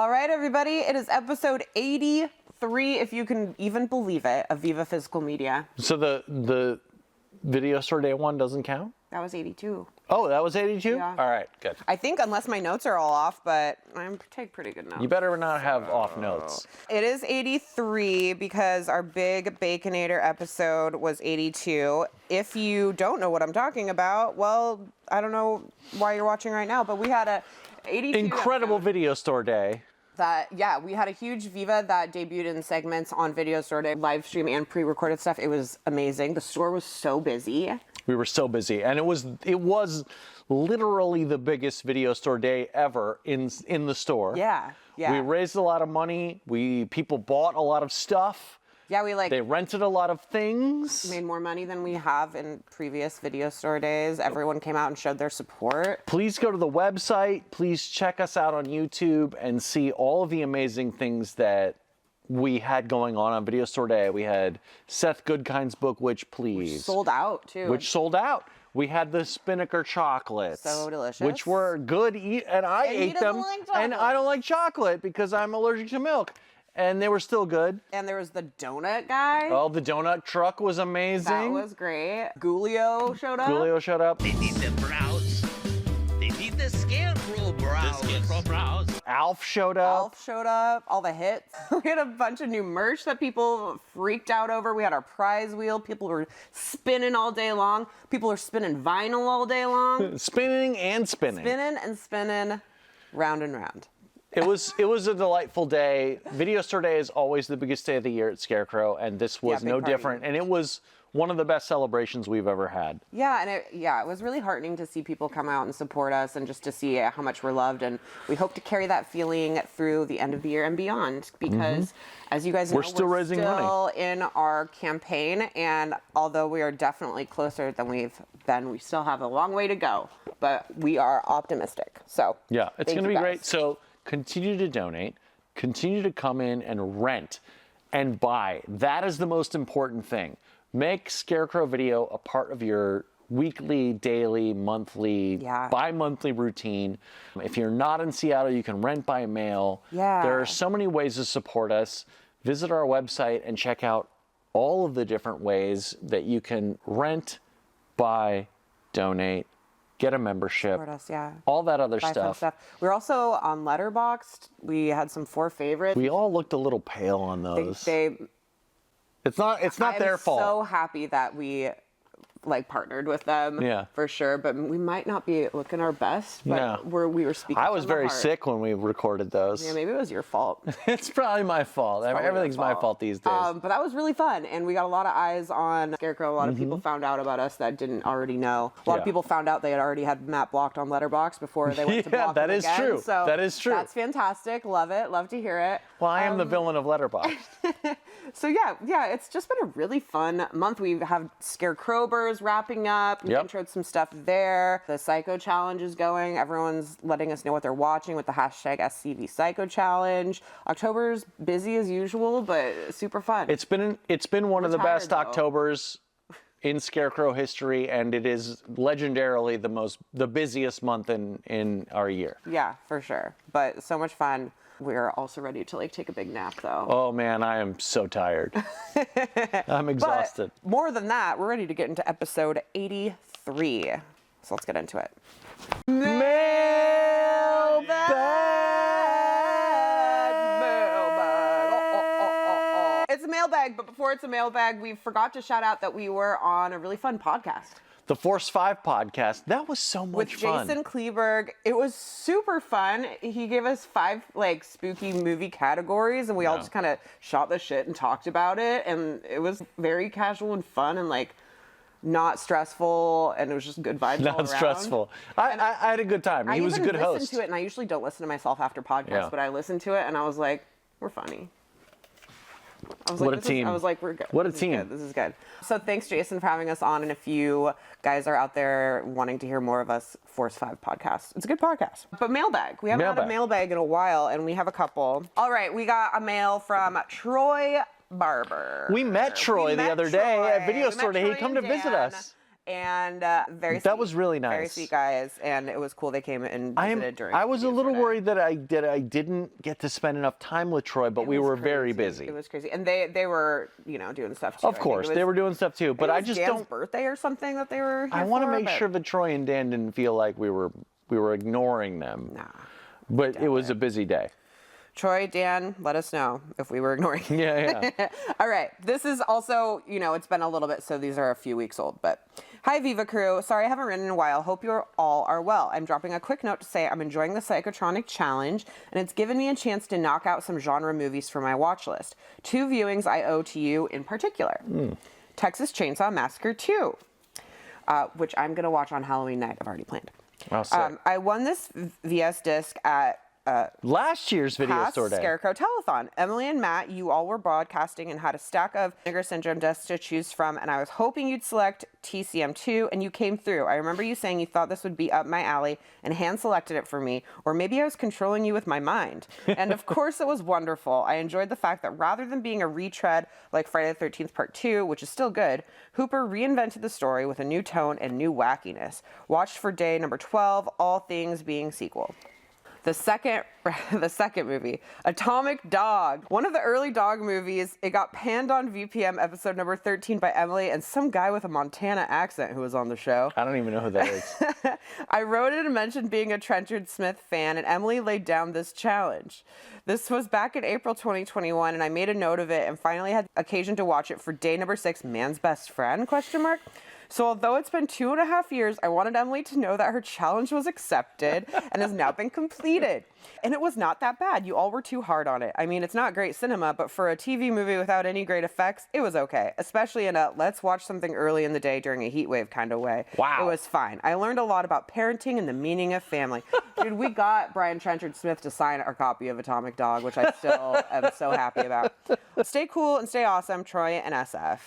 All right, everybody, it is episode 83, if you can even believe it, of Viva Physical Media. So the video store day one doesn't count? That was 82. Oh, that was 82? Yeah. All right, good. I think, unless my notes are all off, but I take pretty good notes. You better not have off notes. It is 83 because our big Baconator episode was 82. If you don't know what I'm talking about, well, I don't know why you're watching right now, but we had a 82 Incredible episode. Video store day. We had a huge Viva that debuted in segments on Video Store Day, live stream and pre-recorded stuff. It was amazing. The store was so busy. We were so busy, and it was literally the biggest video store day ever in the store. Yeah. We raised a lot of money. People bought a lot of stuff. Yeah, they rented a lot of things. Made more money than we have in previous video store days. Everyone came out and showed their support. Please go to the website. Please check us out on YouTube and see all of the amazing things that we had going on Video Store Day. We had Seth Goodkind's book, Which Please. Which sold out, too. Which sold out. We had the Spinnaker chocolates. So delicious. Which were good, and I ate them. And I don't like chocolate because I'm allergic to milk. And they were still good. And there was the donut guy. Oh, the donut truck was amazing. That was great. Gulio showed up. They need the brows. They need the Scarecrow brows. The Scarecrow brows. Alf showed up. All the hits. We had a bunch of new merch that people freaked out over. We had our prize wheel. People were spinning all day long. People are spinning vinyl all day long. Spinning and spinning. Spinning and spinning, round and round. It was a delightful day. Video Store Day is always the biggest day of the year at Scarecrow, and this was no different. And it was one of the best celebrations we've ever had. Yeah, and it was really heartening to see people come out and support us, and just to see how much we're loved. And we hope to carry that feeling through the end of the year and beyond, because as you guys know, we're still raising money in our campaign. And although we are definitely closer than we've been, we still have a long way to go. But we are optimistic. So yeah, it's going to be guys. great. So continue to donate, continue to come in and rent and buy. That is the most important thing. Make Scarecrow Video a part of your weekly, daily, monthly, bi-monthly routine. If you're not in Seattle, you can rent by mail. Yeah. There are so many ways to support us. Visit our website and check out all of the different ways that you can rent, buy, donate, get a membership, support us, all that other buy fun stuff. We're also on Letterboxd. We had some 4 favorites. We all looked a little pale on those. It's not their fault. I'm so happy that we partnered with them. Yeah. For sure. But we might not be looking our best. But we were speaking. I was from the very heart. sick when we recorded those. Yeah, maybe it was your fault. It's probably my fault. Everything's my fault these days. But that was really fun, and we got a lot of eyes on Scarecrow. A lot of people found out about us that didn't already know. A lot of people found out they had already had Matt blocked on Letterboxd before they went to block that him is again. true. So that is true. That's fantastic. Love it. Love to hear it. Well, I am the villain of Letterboxd. So yeah, it's just been a really fun month. We have Scarecrowbers wrapping up. We introed some stuff there. The Psycho Challenge is going. Everyone's letting us know what they're watching with the hashtag SCV Psycho Challenge. October's busy as usual, but super fun. It's been one of the best Octobers in Scarecrow history, and it is legendarily the busiest month in our year. Yeah, for sure. But so much fun. We're also ready to take a big nap, though. Oh man, I am so tired. I'm exhausted. But more than that, we're ready to get into episode 83. So let's get into it. Mailbag. It's a mailbag, but before it's a mailbag, we forgot to shout out that we were on a really fun podcast. The Force 5 podcast. That was so much fun. With Jason Kleberg. It was super fun. He gave us 5 spooky movie categories, and we all just kind of shot the shit and talked about it. And it was very casual and fun and not stressful, and it was just good vibes all around. Not stressful. I had a good time. He was a good host. I listened to it, and I usually don't listen to myself after podcasts, but I listened to it, and I was like, we're funny. What a team. I was like, we're good. What a team. This is good. So thanks, Jason, for having us on. And if you guys are out there wanting to hear more of us, Force 5 podcast. It's a good podcast. But mailbag. We haven't had a mailbag in a while, and we have a couple. All right, we got a mail from Troy Barber. We met Troy the other day at Video Store Day. He came to visit us. and very sweet. That was really nice. Very sweet guys, and it was cool they came and visited during. I was a little worried that I didn't get to spend enough time with Troy, but we were very busy. It was crazy, and they were doing stuff too. Of course, they were doing stuff too, but I just Dan's don't. birthday or something that they were. I want to make sure that Troy and Dan didn't feel like we were ignoring them. Nah. But it was a busy day. Troy, Dan, let us know if we were ignoring you. Yeah. All right. This is also, it's been a little bit, so these are a few weeks old. But hi, Viva crew. Sorry I haven't written in a while. Hope you all are well. I'm dropping a quick note to say I'm enjoying the Psychotronic Challenge, and it's given me a chance to knock out some genre movies for my watch list. 2 viewings I owe to you in particular. Texas Chainsaw Massacre 2, which I'm going to watch on Halloween night. I've already planned. Oh, sick. I won this VS disc at last year's video store day. Scarecrow Telethon. Emily and Matt, you all were broadcasting and had a stack of Vinegar Syndrome discs to choose from, and I was hoping you'd select TCM2, and you came through. I remember you saying you thought this would be up my alley and hand-selected it for me, or maybe I was controlling you with my mind. And of course it was wonderful. I enjoyed the fact that rather than being a retread like Friday the 13th Part 2, which is still good, Hooper reinvented the story with a new tone and new wackiness. Watched for day number 12, all things being sequel. The second movie, Atomic Dog. One of the early dog movies. It got panned on VPM episode number 13 by Emily and some guy with a Montana accent who was on the show. I don't even know who that is. I wrote it and mentioned being a Trenchard Smith fan, and Emily laid down this challenge. This was back in April 2021, and I made a note of it and finally had occasion to watch it for day number 6, Man's Best Friend, ? So although it's been 2.5 years, I wanted Emily to know that her challenge was accepted and has now been completed. And it was not that bad. You all were too hard on it. I mean, it's not great cinema, but for a TV movie without any great effects, it was okay. Especially in a let's watch something early in the day during a heat wave kind of way. Wow. It was fine. I learned a lot about parenting and the meaning of family. Dude, we got Brian Trenchard Smith to sign our copy of Atomic Dog, which I still am so happy about. Stay cool and stay awesome, Troy and SF.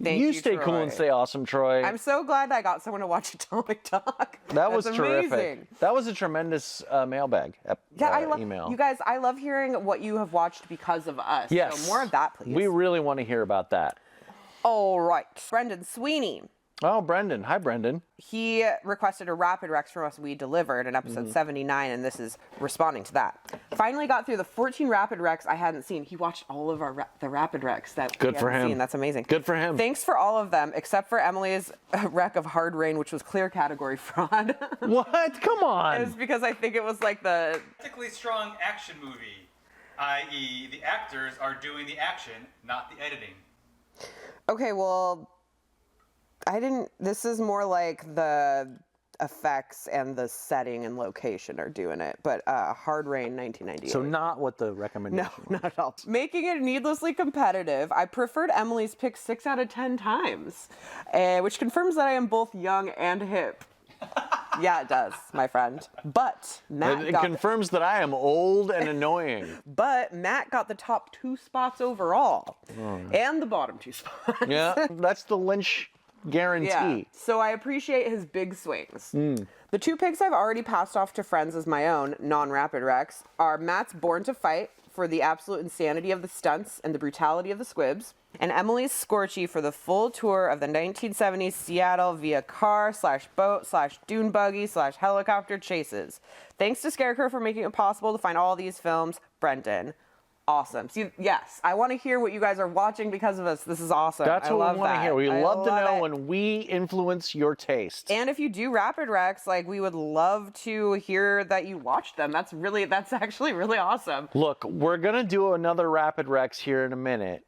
Thank you, stay Troy. cool and stay awesome, Troy. I'm so glad I got someone to watch Atomic Dog. That was amazing. terrific. That was a tremendous mailbag email. You guys, I love hearing what you have watched because of us. Yes. So more of that, please. We really want to hear about that. All right. Brendan Sweeney. Oh, Brendan. Hi, Brendan. He requested a Rapid Rex from us. We delivered in episode 79, and this is responding to that. Finally got through the 14 Rapid Rex I hadn't seen. He watched all of the Rapid Rex that Good we for hadn't him. seen. That's amazing. Good for him. Thanks for all of them, except for Emily's wreck of Hard Rain, which was clear category fraud. What? Come on. It was because I think it was like the... Particularly strong action movie, i.e. the actors are doing the action, not the editing. Okay, well... This is more like the effects and the setting and location are doing it, but Hard Rain 1998. So not what the recommendation No, not at all. Making it needlessly competitive, I preferred Emily's pick 6 out of 10 times, which confirms that I am both young and hip. Yeah, it does, my friend. But Matt confirms that I am old and annoying. But Matt got the top 2 spots overall, and the bottom 2 spots. Yeah, that's the Lynch guarantee. Yeah. So I appreciate his big swings. The 2 picks I've already passed off to friends as my own, non-Rapid Rex, are Matt's Born to Fight for the absolute insanity of the stunts and the brutality of the squibs, and Emily's Scorchy for the full tour of the 1970s Seattle via car/boat/dune buggy/helicopter chases. Thanks to Scarecrow for making it possible to find all these films. Brendan. Awesome. See, yes, I want to hear what you guys are watching because of us. This is awesome. That's what we want to hear. We love to know it. when we influence your taste. And if you do Rapid Rex, we would love to hear that you watched them. That's actually really awesome. Look, we're going to do another Rapid Rex here in a minute.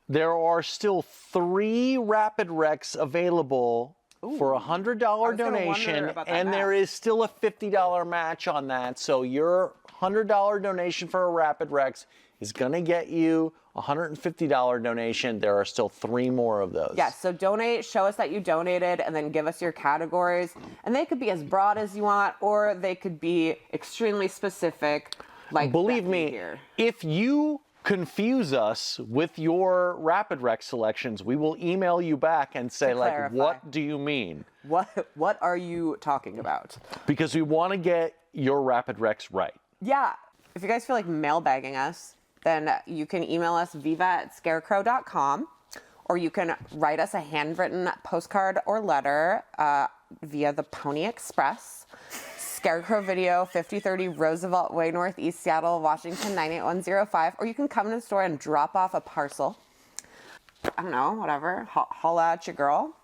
There are still 3 Rapid Rex available for a $100 donation, and there is still a $50 match on that. So your $100 donation for a Rapid Rex is going to get you a $150 donation. There are still 3 more of those. Yes, so donate, show us that you donated, and then give us your categories. And they could be as broad as you want, or they could be extremely specific, like Believe Becky me, here. if you confuse us with your Rapid Rex selections, we will email you back and say, what do you mean? What are you talking about? Because we want to get your Rapid Rex right. Yeah. If you guys feel like mailbagging us, then you can email us viva@scarecrow.com, or you can write us a handwritten postcard or letter via the Pony Express. Scarecrow Video, 5030 Roosevelt Way, Northeast Seattle, Washington, 98105. Or you can come to the store and drop off a parcel. I don't know, whatever. Holla at your girl.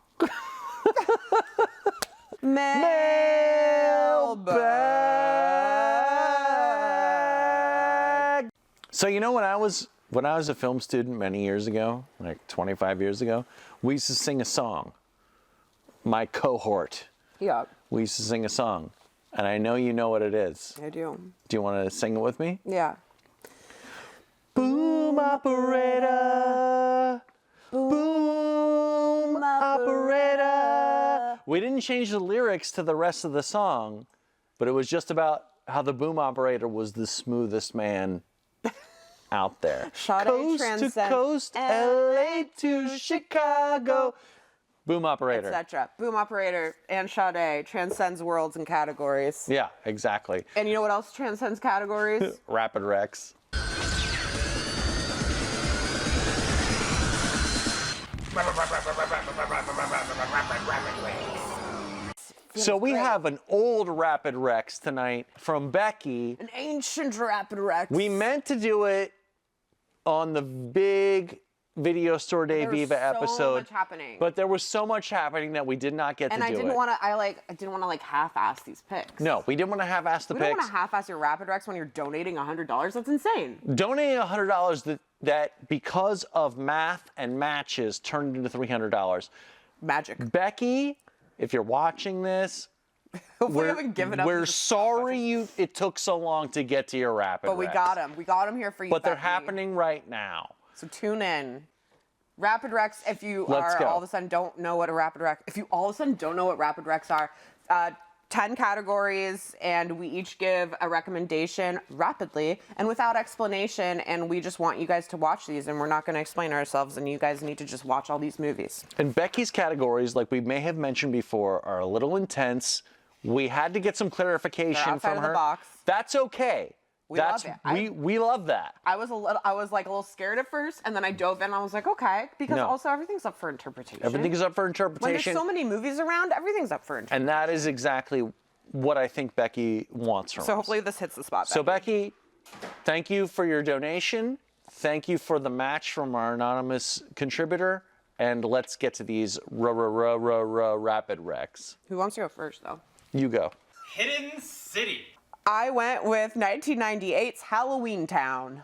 Mailbag. So you know, when I was a film student many years ago, like 25 years ago, we used to sing a song. My cohort. Yeah. We used to sing a song. And I know you know what it is. I do. Do you want to sing it with me? Yeah. Boom operator. Boom operator. We didn't change the lyrics to the rest of the song, but it was just about how the boom operator was the smoothest man out there. Sade Coast transcends to coast, LA to Chicago. Boom operator. Etc. Boom operator and Sade transcends worlds and categories. Yeah, exactly. And you know what else transcends categories? Rapid Rex. So we have an old Rapid Rex tonight from Becky. An ancient Rapid Rex. We meant to do it on the big Video Store Day Viva episode. So much happening. But there was so much happening that we did not get to do it. And I didn't want to half-ass these picks. No, we didn't want to half-ass the We picks. don't want to half-ass your Rapid Rex when you're donating $100. That's insane. Donating $100 that because of math and matches turned into $300. Magic. Becky, if you're watching this, Hopefully we haven't given up. we're sorry it took so long to get to your Rapid But we Rex. got them. We got them here for you, But they're Becky. happening right now. So tune in. Rapid Rex, if you Let's go. all of a sudden don't know what a Rapid Rex, if you all of a sudden don't know what Rapid Rex are, 10 categories, and we each give a recommendation rapidly and without explanation, and we just want you guys to watch these, and we're not going to explain ourselves, and you guys need to just watch all these movies. And Becky's categories, like we may have mentioned before, are a little intense. We had to get some clarification They're outside from of the her. box. That's okay. We love it. We love that. I was a little scared at first, and then I dove in, and I was like, okay, because No. also everything's up for interpretation. Everything is up for When interpretation. there's so many movies around, everything's up for interpretation. And that is exactly what I think Becky wants from us. So hopefully this hits the spot. So Becky, thank you for your donation. Thank you for the match from our anonymous contributor. And let's get to these Rapid Rex. Who wants to go first, though? You go. Hidden City. I went with 1998's Halloween Town.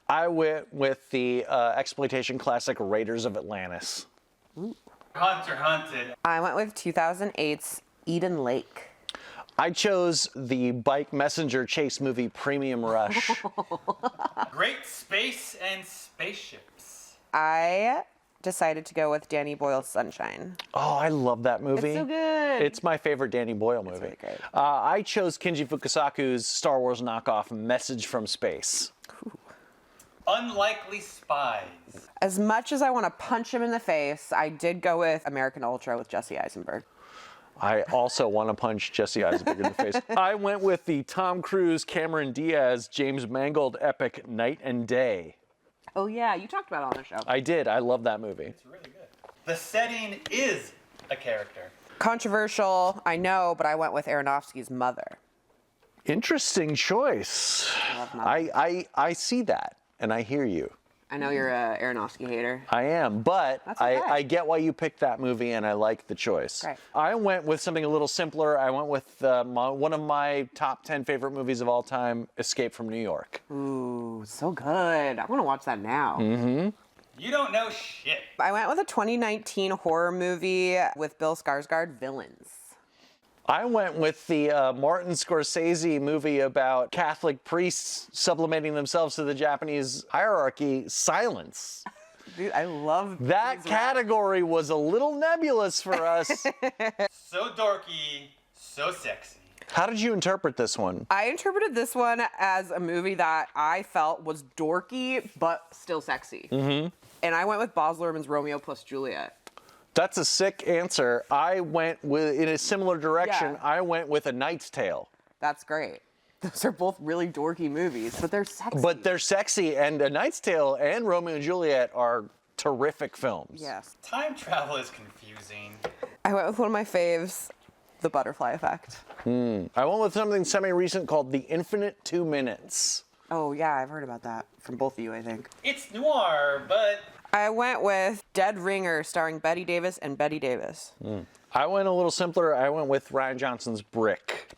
I went with the exploitation classic Raiders of Atlantis. Hunter Hunted. I went with 2008's Eden Lake. I chose the bike messenger chase movie Premium Rush. Great Space and Spaceships. I decided to go with Danny Boyle's Sunshine. Oh, I love that movie. It's so good. It's my favorite Danny Boyle movie. really great. I chose Kinji Fukasaku's Star Wars knockoff Message from Space. Unlikely Spies. As much as I want to punch him in the face, I did go with American Ultra with Jesse Eisenberg. I also want to punch Jesse Eisenberg in the face. I went with the Tom Cruise, Cameron Diaz, James Mangold epic Night and Day. Oh yeah, you talked about it on the show. I did. I love that movie. It's really good. The setting is a character. Controversial, I know, but I went with Aronofsky's Mother. Interesting choice. love Mother. I see that, and I hear you. I know you're a Aronofsky hater. I am, but That's okay. I get why you picked that movie, and I like the choice. Great. I went with something a little simpler. I went with one of my top 10 favorite movies of all time, Escape from New York. Ooh, so good. I want to watch that now. Mm-hmm. You don't know shit. I went with a 2019 horror movie with Bill Skarsgård, Villains. I went with the Martin Scorsese movie about Catholic priests sublimating themselves to the Japanese hierarchy, Silence. Dude, I love That these category was a little nebulous for us. So dorky, so sexy. How did you interpret this one? I interpreted this one as a movie that I felt was dorky, but still sexy. Mm-hmm. And I went with Baz Luhrmann's Romeo plus Juliet. That's a sick answer. I went with, in a similar direction, Yeah. I went with A Knight's Tale. That's great. Those are both really dorky movies, but they're sexy. But they're sexy, and A Knight's Tale and Romeo and Juliet are terrific films. Yes. Time travel is confusing. I went with one of my faves, The Butterfly Effect. I went with something semi-recent called The Infinite 2 Minutes. Oh, yeah, I've heard about that from both of you, I think. It's noir, but I went with Dead Ringer, starring Betty Davis and Betty Davis. I went a little simpler. I went with Rian Johnson's Brick.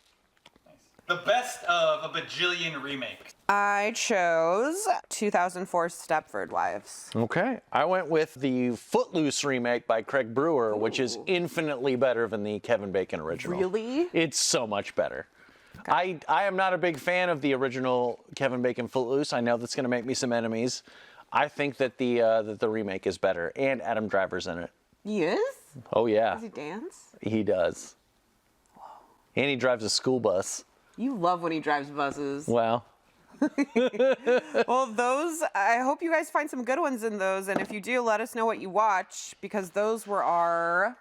the best of a bajillion remakes. I chose 2004's Stepford Wives. Okay. I went with the Footloose remake by Craig Brewer, which is infinitely better than the Kevin Bacon original. Really? It's so much better. I am not a big fan of the original Kevin Bacon Footloose. I know that's going to make me some enemies. I think that the remake is better, and Adam Driver's in it. He is? Oh, yeah. Does he dance? He does. And he drives a school bus. You love when he drives buses. Well. Well, those, I hope you guys find some good ones in those. And if you do, let us know what you watch, because those were our...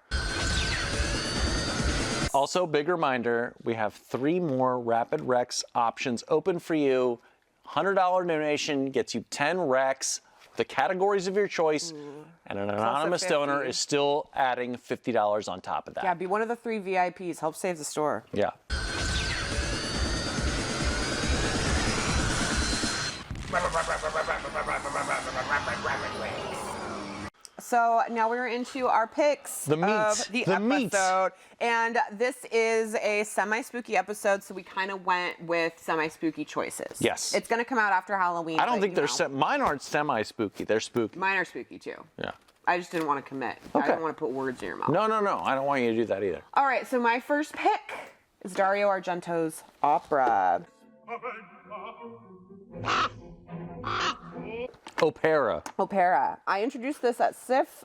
Also, big reminder, we have 3 more Rapid Recs options open for you. $100 donation gets you 10 Recs, the categories of your choice, and an anonymous donor is still adding $50 on top of that. Yeah, be one of the 3 VIPs. Help save the store. Yeah. So now we're into our picks The meat. of the episode. And this is a semi-spooky episode, so we kind of went with semi-spooky choices. Yes. It's going to come out after Halloween. I don't but, think they're mine aren't semi-spooky. They're spooky. Mine are spooky too. Yeah. I just didn't want to commit. I Okay. don't want to put words in your mouth. No. I don't want you to do that either. All right, so my first pick is Dario Argento's opera. Opera. I introduced this at SIFF,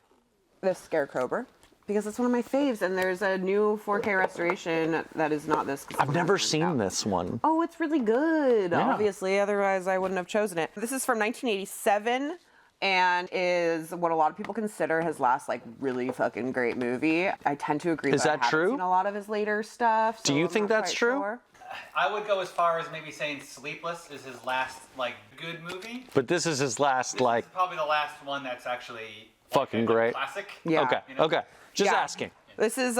this Scarecrow, because it's one of my faves, and there's a new 4K restoration that is not this. I've never seen this one. Oh, it's really good, Yeah. obviously, otherwise I wouldn't have chosen it. This is from 1987 and is what a lot of people consider his last, like, really fucking great movie. I tend to agree. Is but that I haven't true? seen a lot of his later stuff. Do you I'm think not that's quite true? sure. I would go as far as maybe saying Sleepless is his last, like, good movie. But this is his last, This like, is probably the last one that's actually fucking a great. classic. Yeah. okay, You know? okay. Just Yeah. asking. This is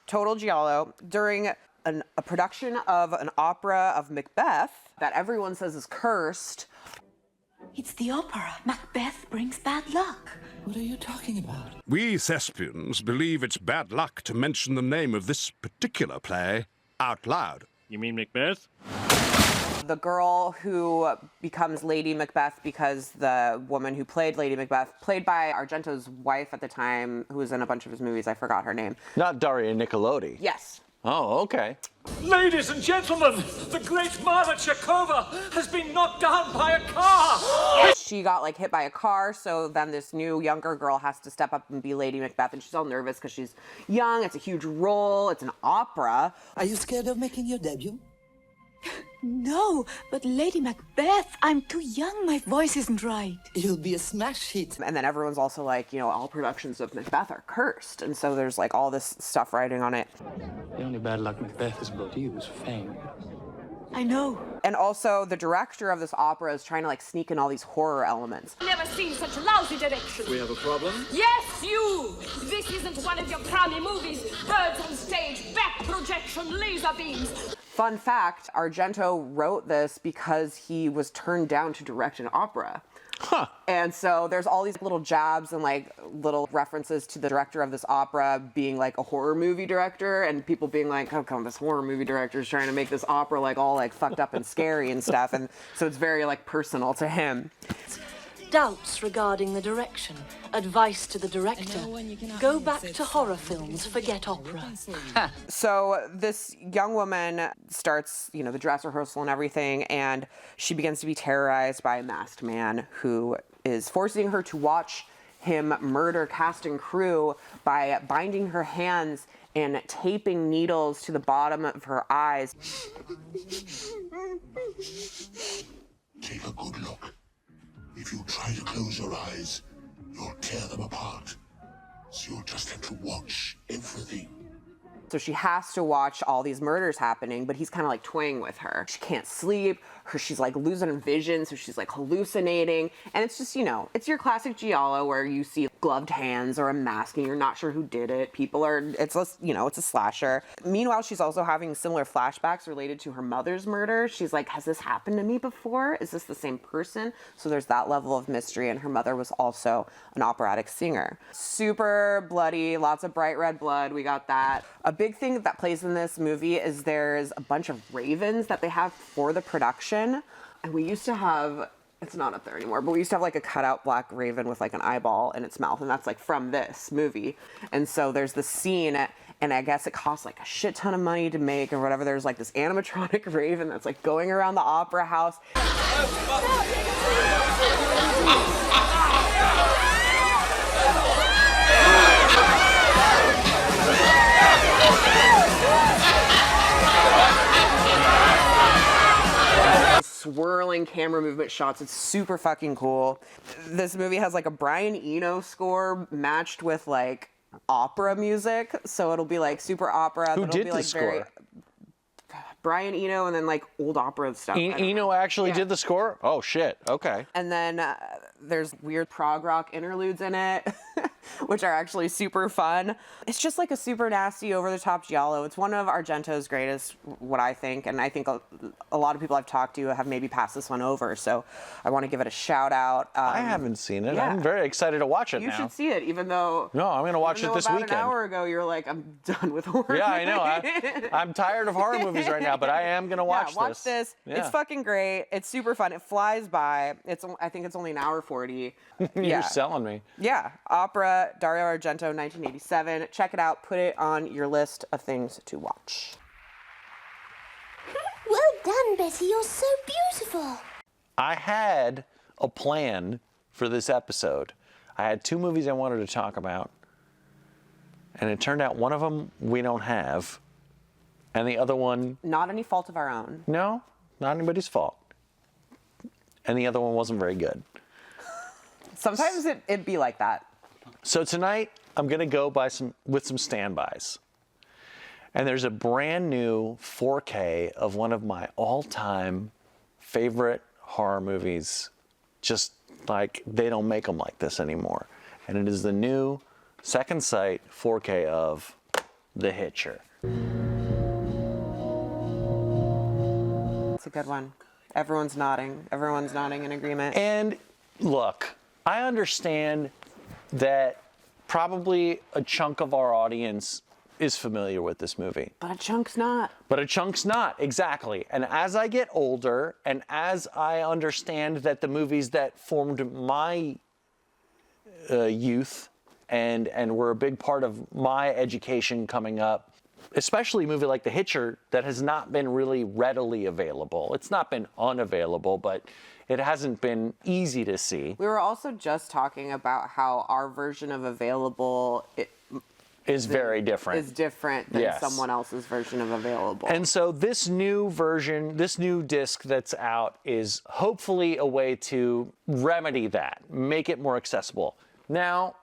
Total Giallo during a production of an opera of Macbeth that everyone says is cursed. It's the opera. Macbeth brings bad luck. What are you talking about? We thespians believe it's bad luck to mention the name of this particular play out loud. You mean Macbeth? The girl who becomes Lady Macbeth because the woman who played Lady Macbeth, played by Argento's wife at the time, who was in a bunch of his movies, I forgot her name. Not Daria Nicolodi. Yes. Oh, okay. Ladies and gentlemen, the great Marta Chekova has been knocked down by a car! She got like hit by a car, so then this new younger girl has to step up and be Lady Macbeth, and she's all nervous because she's young. It's a huge role. It's an opera. Are you scared of making your debut? No, but Lady Macbeth, I'm too young. My voice isn't right. You'll be a smash hit. And then everyone's also like, you know, all productions of Macbeth are cursed, and so there's like all this stuff writing on it. The only bad luck Macbeth has brought you is fame. I know. And also, the director of this opera is trying to like sneak in all these horror elements. Never seen such lousy direction. We have a problem? Yes, you! This isn't one of your crummy movies. Birds on stage, back projection, laser beams. Fun fact, Argento wrote this because he was turned down to direct an opera. Huh. And so there's all these little jabs and like little references to the director of this opera being like a horror movie director, and people being like, how come this horror movie director is trying to make this opera like all like fucked up and scary and stuff. And so it's very like personal to him. Doubts regarding the direction. Advice to the director. Go back to horror films, forget opera. So this young woman starts, you know, the dress rehearsal and everything, and she begins to be terrorized by a masked man who is forcing her to watch him murder cast and crew by binding her hands and taping needles to the bottom of her eyes. Take a good look. If you try to close your eyes, you'll tear them apart. So you'll just have to watch everything. So she has to watch all these murders happening, but he's kind of like toying with her. She can't sleep. She's like losing vision, so she's like hallucinating. And it's just, you know, it's your classic giallo where you see gloved hands or a mask and you're not sure who did it. It's a slasher. Meanwhile, she's also having similar flashbacks related to her mother's murder. She's like, has this happened to me before? Is this the same person? So there's that level of mystery, and her mother was also an operatic singer. Super bloody, lots of bright red blood. We got that. A big thing that plays in this movie is there's a bunch of ravens that they have for the production. And we used to have, it's not up there anymore, but we used to have like a cutout black raven with like an eyeball in its mouth, and that's like from this movie. And so there's this scene, and I guess it costs like a shit ton of money to make or whatever. There's like this animatronic raven that's like going around the opera house. Swirling camera movement shots. It's super fucking cool. This movie has like a Brian Eno score matched with like opera music, so it'll be like super opera. Who it'll did be, the like, score? Brian Eno, and then like old opera stuff. Eno actually did the score? Oh shit, okay. And then there's weird prog rock interludes in it, which are actually super fun. It's just like a super nasty, over-the-top giallo. It's one of Argento's greatest, what I think, and I think a lot of people I've talked to have maybe passed this one over, so I want to give it a shout out. I haven't seen it. Yeah. I'm very excited to watch it now. You should see it, even though... No, I'm going to watch it this about weekend. An hour ago, you're like, I'm done with horror Yeah, I know. I'm tired of horror movies right now, but I am going to watch this. Watch this. Yeah. It's fucking great. It's super fun. It flies by. I think it's only an hour 40. You're selling me. Yeah. Opera, Dario Argento, 1987. Check it out. Put it on your list of things to watch. Well done, Betty. You're so beautiful. I had a plan for this episode. I had 2 movies I wanted to talk about, and it turned out one of them we don't have, and the other one... Not any fault of our own. No, not anybody's fault. And the other one wasn't very good. Sometimes it'd be like that. So tonight, I'm going to go with some standbys. And there's a brand new 4K of one of my all-time favorite horror movies. Just like they don't make them like this anymore. And it is the new Second Sight 4K of The Hitcher. It's a good one. Everyone's nodding. Everyone's nodding in agreement. And look, I understand that probably a chunk of our audience is familiar with this movie. But a chunk's not. But a chunk's not, exactly. And as I get older, and as I understand that the movies that formed my youth and were a big part of my education coming up, especially a movie like The Hitcher that has not been really readily available. It's not been unavailable, but it hasn't been easy to see. We were also just talking about how our version of available is very different. Is different than Yes. someone else's version of available. And so this new version, this new disc that's out is hopefully a way to remedy that, make it more accessible. Now,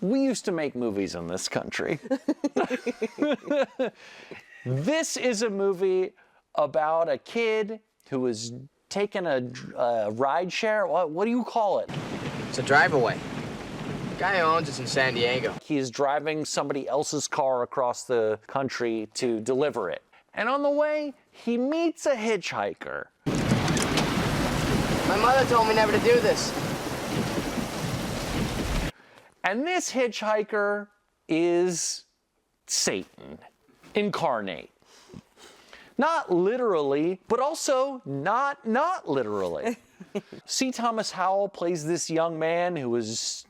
we used to make movies in this country. This is a movie about a kid who was taking a ride share. What do you call it? It's a drive-away. The guy who owns it's in San Diego. He's driving somebody else's car across the country to deliver it. And on the way, he meets a hitchhiker. My mother told me never to do this. And this hitchhiker is Satan incarnate. Not literally, but also not literally. C. Thomas Howell plays this young man who was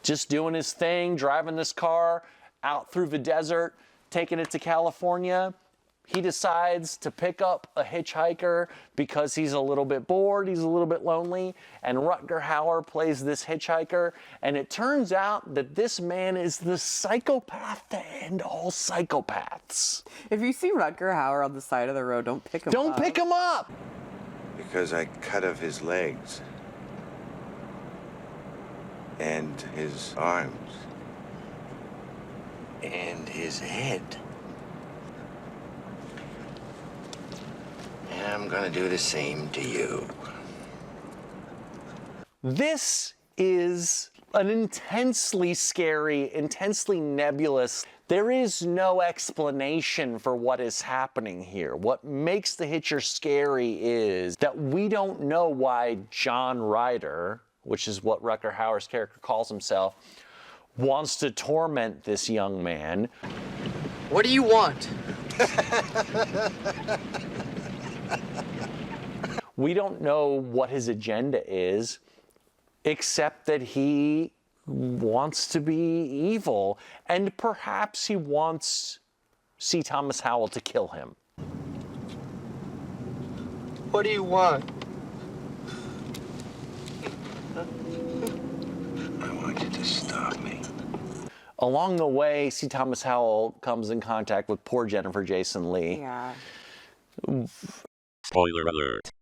just doing his thing, driving this car out through the desert, taking it to California. He decides to pick up a hitchhiker because he's a little bit bored, he's a little bit lonely, and Rutger Hauer plays this hitchhiker, and it turns out that this man is the psychopath to end all psychopaths. If you see Rutger Hauer on the side of the road, don't pick him up. Don't pick him up! Because I cut off his legs and his arms and his head. I'm gonna do the same to you. This is an intensely scary, intensely nebulous. There is no explanation for what is happening here. What makes The Hitcher scary is that we don't know why John Ryder, which is what Rutger Hauer's character calls himself, wants to torment this young man. What do you want? We don't know what his agenda is, except that he wants to be evil, and perhaps he wants C. Thomas Howell to kill him. What do you want? I want you to stop me. Along the way, C. Thomas Howell comes in contact with poor Jennifer Jason Leigh. Yeah. Spoiler alert.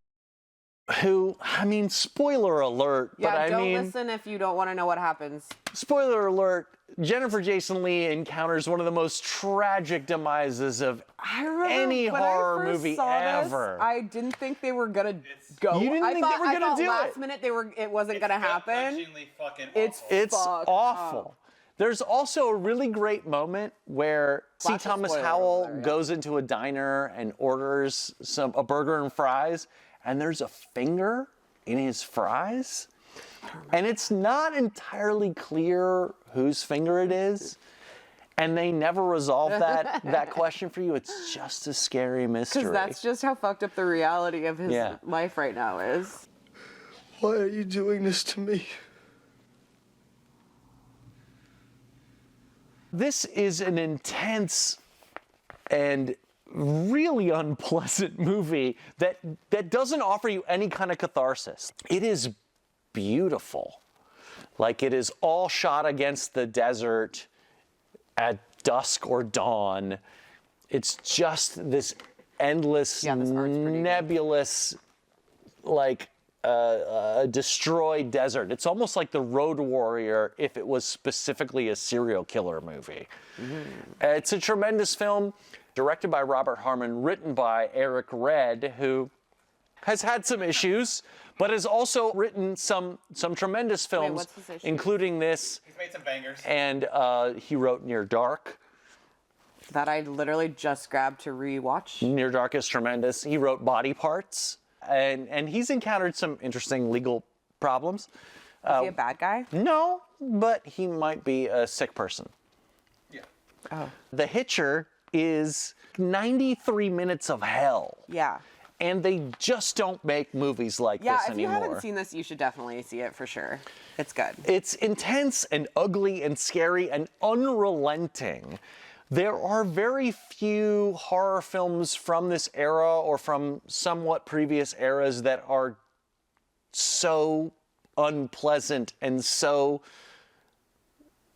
Who, I mean, spoiler alert, Yeah, but I don't mean... listen if you don't want to know what happens. Spoiler alert, Jennifer Jason Leigh encounters one of the most tragic demises of any horror movie ever. I didn't think they were gonna go. You didn't think they were gonna do it? Last minute it wasn't gonna happen. It's awful. There's also a really great moment where C. Thomas Howell goes into a diner and orders a burger and fries, and there's a finger in his fries. And it's not entirely clear whose finger it is. And they never resolve that question for you. It's just a scary mystery. Because that's just how fucked up the reality of his life right now is. Why are you doing this to me? This is an intense and really unpleasant movie that doesn't offer you any kind of catharsis. It is beautiful. Like, it is all shot against the desert at dusk or dawn. It's just this endless, nebulous, like a destroyed desert. It's almost like The Road Warrior if it was specifically a serial killer movie. It's a tremendous film, directed by Robert Harmon, written by Eric Red, who has had some issues, but has also written some tremendous films, including this. He's made some bangers. And he wrote Near Dark. That I literally just grabbed to rewatch. Near Dark is tremendous. He wrote Body Parts, and he's encountered some interesting legal problems. Is he a bad guy? No, but he might be a sick person. Yeah. Oh. The Hitcher is 93 minutes of hell. Yeah. And they just don't make movies like this anymore. Yeah, if you haven't seen this, you should definitely see it for sure. It's good. It's intense and ugly and scary and unrelenting. There are very few horror films from this era or from somewhat previous eras that are so unpleasant and so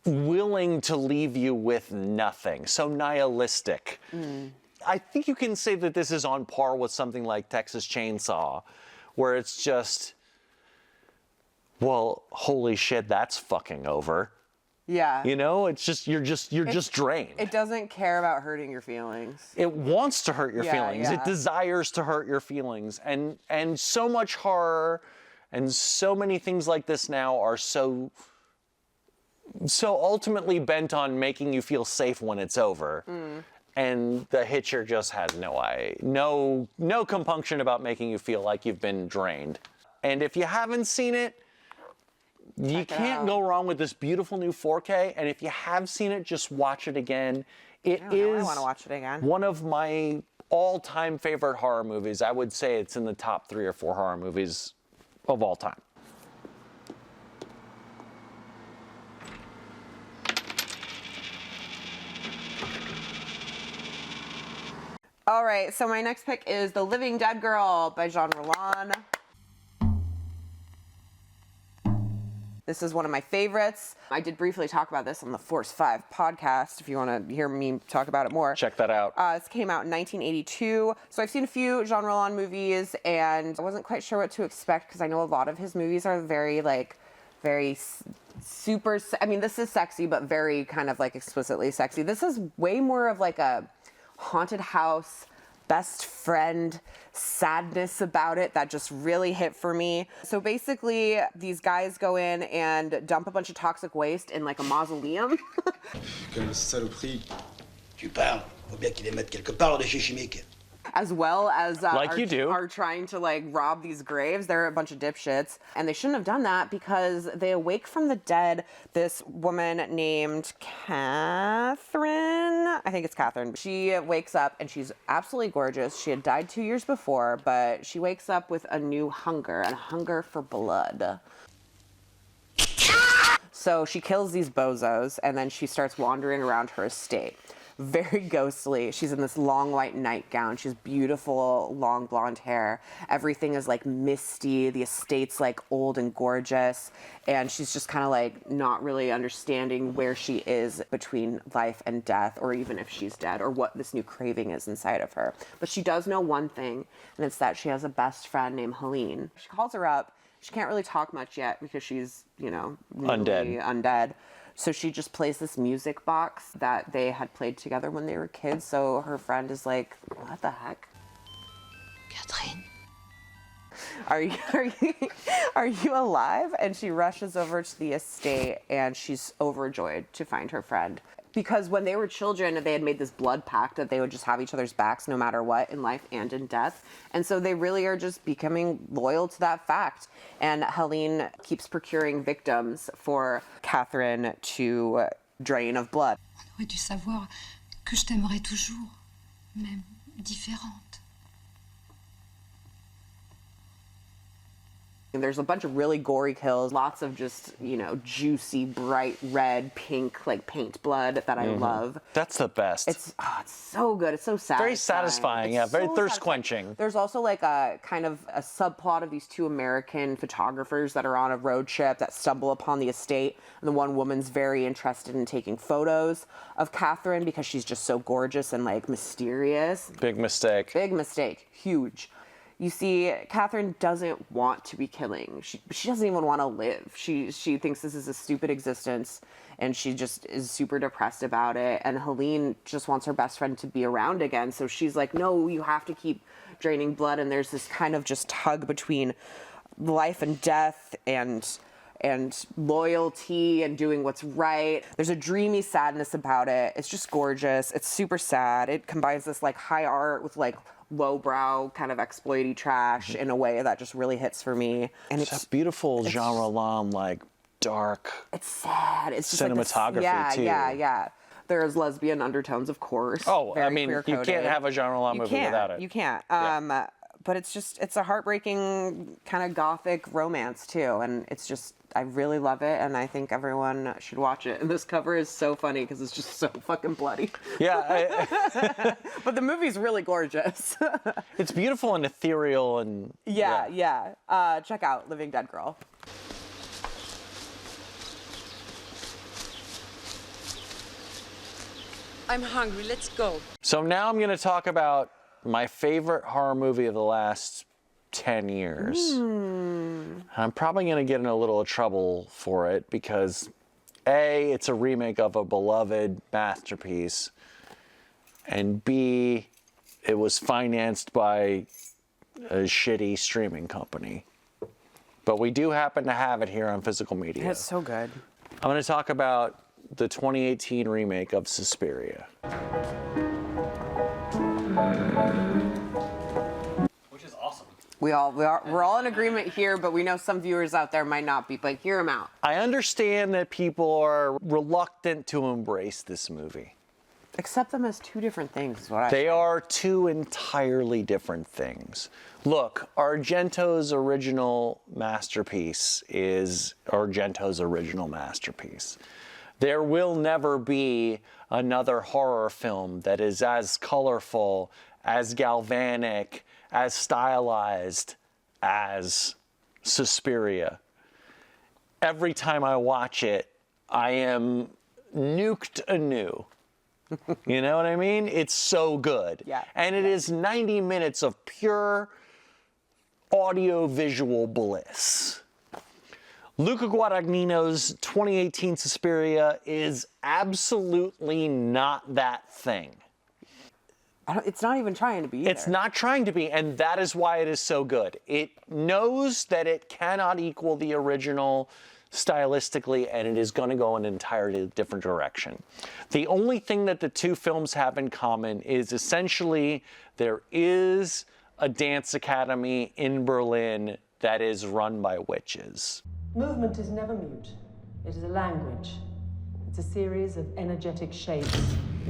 willing to leave you with nothing, so nihilistic. I think you can say that this is on par with something like Texas Chainsaw, where it's just, well, holy shit, that's fucking over. Yeah. You know, it's just you're just drained. It doesn't care about hurting your feelings. It wants to hurt your feelings. Yeah. It desires to hurt your feelings. And so much horror and so many things like this now are so ultimately bent on making you feel safe when it's over. And The Hitcher just has no compunction about making you feel like you've been drained. And if you haven't seen it, you can't go wrong with this beautiful new 4K. And if you have seen it, just watch it again. I want to watch it again. One of my all-time favorite horror movies. I would say it's in the top 3 or 4 horror movies of all time. All right, so my next pick is The Living Dead Girl by Jean Rollin. This is one of my favorites. I did briefly talk about this on the Force 5 podcast, if you want to hear me talk about it more. Check that out. This came out in 1982. So I've seen a few Jean Rollin movies, and I wasn't quite sure what to expect because I know a lot of his movies are very super, I mean, this is sexy, but very kind of like explicitly sexy. This is way more of like a haunted house, best friend sadness about it that just really hit for me. So basically, these guys go in and dump a bunch of toxic waste in like a mausoleum. Quelle saloperie. Tu parles, faut bien qu'ils les mettent quelque part, les déchets chimiques. As well as are trying to like rob these graves. They're a bunch of dipshits, and they shouldn't have done that because they awake from the dead this woman named Catherine. I think it's Catherine. She wakes up and she's absolutely gorgeous. She had died 2 years before, but she wakes up with a new hunger, and a hunger for blood. So she kills these bozos, and then she starts wandering around her estate. Very ghostly. She's in this long white nightgown. She's beautiful, long blonde hair. Everything is like misty. The estate's like old and gorgeous. And she's just kind of like not really understanding where she is between life and death, or even if she's dead, or what this new craving is inside of her. But she does know one thing, and it's that she has a best friend named Helene. She calls her up. She can't really talk much yet because she's, you know, really undead. So she just plays this music box that they had played together when they were kids. So her friend is like, what the heck? Catherine. Are you alive? And she rushes over to the estate and she's overjoyed to find her friend. Because when they were children, they had made this blood pact that they would just have each other's backs no matter what, in life and in death. And so they really are just becoming loyal to that fact. And Helene keeps procuring victims for Catherine to drain of blood. On aurait dû savoir que je t'aimerais toujours, même différente. There's a bunch of really gory kills, lots of just, you know, juicy, bright red, pink, like paint blood that I love. That's the best. It's so good. It's so satisfying. Very satisfying, yeah. Very thirst-quenching. There's also like a kind of a subplot of these two American photographers that are on a road trip that stumble upon the estate. And the one woman's very interested in taking photos of Catherine because she's just so gorgeous and like mysterious. Big mistake. Big mistake. Huge. You see, Catherine doesn't want to be killing. She doesn't even want to live. She thinks this is a stupid existence, and she just is super depressed about it. And Helene just wants her best friend to be around again. So she's like, no, you have to keep draining blood. And there's this kind of just tug between life and death and loyalty and doing what's right. There's a dreamy sadness about it. It's just gorgeous. It's super sad. It combines this like high art with like lowbrow kind of exploity trash in a way that just really hits for me. And it's that beautiful genre-lam, like dark. It's sad. It's just cinematography like too. Yeah. There's lesbian undertones, of course. Oh, I mean, you clear-coded. can't have a genre-lam movie without it. You can't. But it's a heartbreaking kind of gothic romance too, and it's just, I really love it, and I think everyone should watch it. And this cover is so funny because it's just so fucking bloody. Yeah. But the movie's really gorgeous. It's beautiful and ethereal and... Yeah. Check out Living Dead Girl. I'm hungry. Let's go. So now I'm going to talk about my favorite horror movie of the last 10 years. I'm probably going to get in a little trouble for it because A, it's a remake of a beloved masterpiece, and B, it was financed by a shitty streaming company. But we do happen to have it here on Physical Media. It's so good. I'm going to talk about the 2018 remake of Suspiria. Which is awesome. We're all in agreement here, but we know some viewers out there might not be, but hear them out. I understand that people are reluctant to embrace this movie. Accept them as two different things is what I They think. are two entirely different things. Look, Argento's original masterpiece is Argento's original masterpiece. There will never be another horror film that is as colorful, as galvanic, as stylized as Suspiria. Every time I watch it, I am nuked anew. You know what I mean? It's so good. Yeah. And it is 90 minutes of pure audio-visual bliss. Luca Guadagnino's 2018 Suspiria is absolutely not that thing. It's not even trying to be either. It's not trying to be, and that is why it is so good. It knows that it cannot equal the original stylistically, and it is going to go in an entirely different direction. The only thing that the two films have in common is essentially there is a dance academy in Berlin that is run by witches. Movement is never mute. It is a language. It's a series of energetic shapes,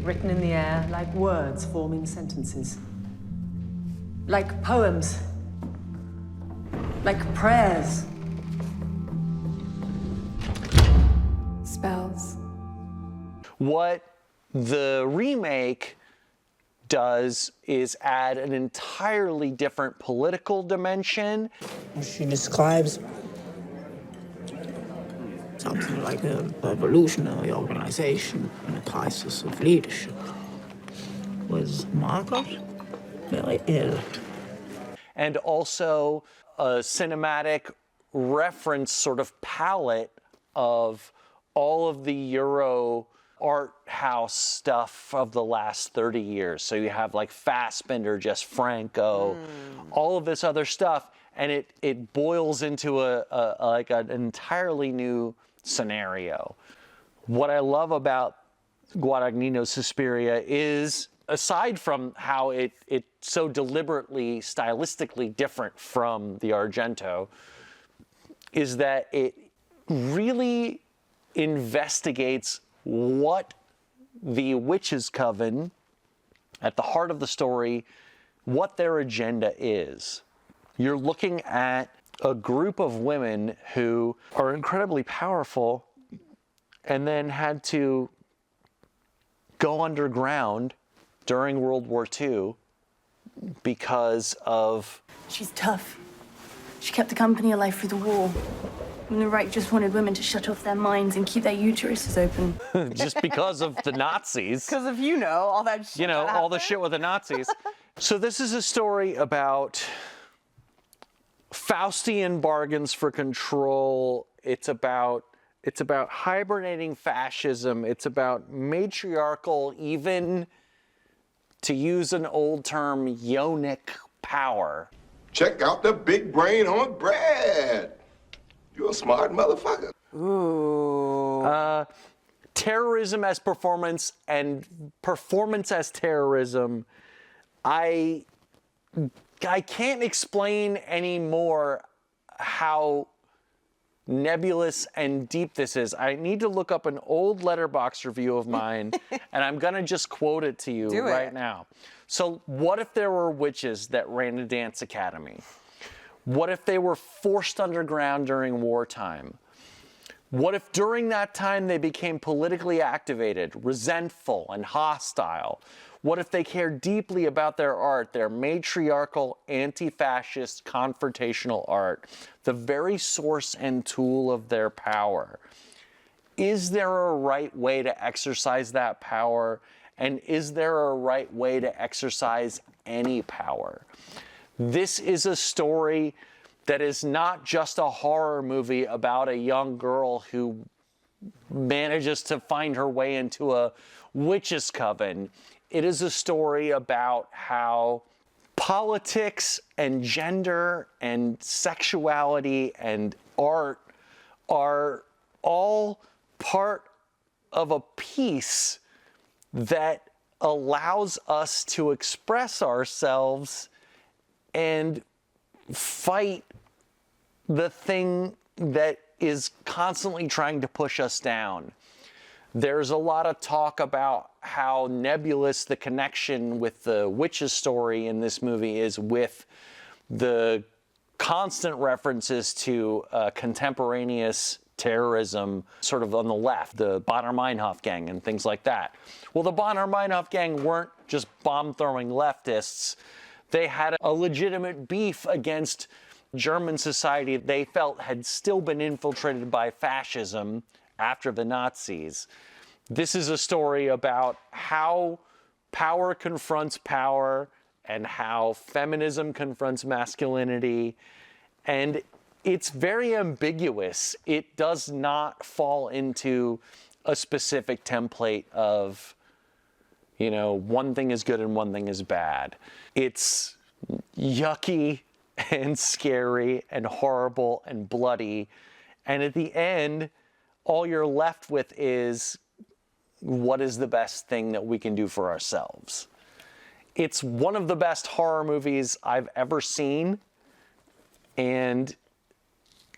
written in the air like words forming sentences. Like poems. Like prayers. Spells. What the remake does is add an entirely different political dimension. She describes something like a revolutionary organization in a crisis of leadership. Was Margaret very ill? And also a cinematic reference sort of palette of all of the Euro art house stuff of the last 30 years. So you have like Fassbinder, Jess Franco, all of this other stuff, and it boils into like an entirely new scenario. What I love about Guadagnino's Suspiria is, aside from how it's so deliberately stylistically different from the Argento, is that it really investigates what the Witches' Coven, at the heart of the story, what their agenda is. You're looking at a group of women who are incredibly powerful and then had to go underground during World War II because of... She's tough. She kept the company alive through the war. When the Reich just wanted women to shut off their minds and keep their uteruses open. Just because of the Nazis. Because of, all that shit. You know, all the shit with the Nazis. So this is a story about Faustian bargains for control. It's about hibernating fascism. It's about matriarchal, even to use an old term, yonic power. Check out the big brain on Brad. You're a smart motherfucker. Ooh. Terrorism as performance and performance as terrorism. I can't explain anymore how nebulous and deep this is. I need to look up an old Letterboxd review of mine, and I'm gonna just quote it to you right now. So what if there were witches that ran a dance academy? What if they were forced underground during wartime? What if during that time they became politically activated, resentful, and hostile? What if they cared deeply about their art, their matriarchal, anti-fascist, confrontational art, the very source and tool of their power? Is there a right way to exercise that power? And is there a right way to exercise any power? This is a story that is not just a horror movie about a young girl who manages to find her way into a witch's coven. It is a story about how politics and gender and sexuality and art are all part of a piece that allows us to express ourselves and fight the thing that is constantly trying to push us down. There's a lot of talk about how nebulous the connection with the witch's story in this movie is with the constant references to contemporaneous terrorism sort of on the left, the Baader-Meinhof gang and things like that. Well, the Baader-Meinhof gang weren't just bomb-throwing leftists. They had a legitimate beef against German society they felt had still been infiltrated by fascism after the Nazis. This is a story about how power confronts power and how feminism confronts masculinity. And it's very ambiguous. It does not fall into a specific template of You know, one thing is good and one thing is bad. It's yucky and scary and horrible and bloody. And at the end, all you're left with is, what is the best thing that we can do for ourselves? It's one of the best horror movies I've ever seen. And